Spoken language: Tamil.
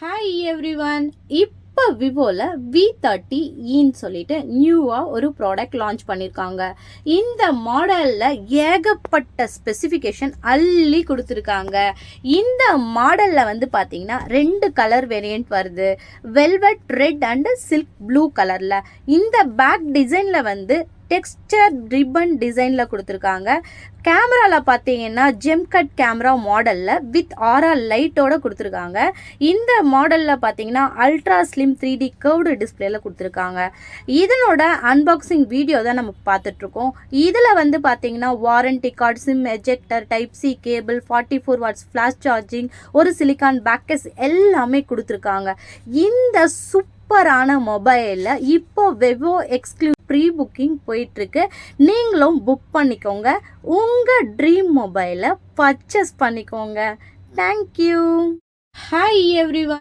Hi everyone. இப்போ விவோவில் V30 ன்னு சொல்லிட்டு நியூவாக ஒரு ப்ராடக்ட் லான்ச் பண்ணியிருக்காங்க. இந்த மாடலில் ஏகப்பட்ட ஸ்பெசிஃபிகேஷன் அள்ளி கொடுத்துருக்காங்க. இந்த மாடலில் வந்து பார்த்தீங்கன்னா 2 கலர் வேரியண்ட் வருது. Velvet red and silk blue கலரில். இந்த பேக் டிசைனில் வந்து டெக்ஸ்டர் ரிப்பன் டிசைனில் கொடுத்துருக்காங்க. கேமராவில் பார்த்தீங்கன்னா ஜெம் கட் கேமரா மாடலில் வித் ஆர்ஆர் லைட்டோட கொடுத்துருக்காங்க. இந்த மாடலில் பார்த்தீங்கன்னா அல்ட்ரா ஸ்லிம் 3D கர்வ்டு டிஸ்பிளேல கொடுத்துருக்காங்க. இதனோட அன்பாக்சிங் வீடியோ தான் நம்ம பார்த்துட்ருக்கோம். இதில் வந்து பார்த்தீங்கன்னா warranty card, sim ejector, type C cable, 44 watts flash charging, ஒரு சிலிக்கான் பேக்கஸ் எல்லாமே கொடுத்துருக்காங்க. இந்த சூப்பரான மொபைலில் இப்போ விவோ எக்ஸ்க்ளூசிவ் ப்ரீ புக்கிங் போயிட்டுருக்கு. நீங்களும் புக் பண்ணிக்கோங்க. உங்கள் ட்ரீம் மொபைலை பர்ச்சேஸ் பண்ணிக்கோங்க. தேங்க்யூ. Hi everyone.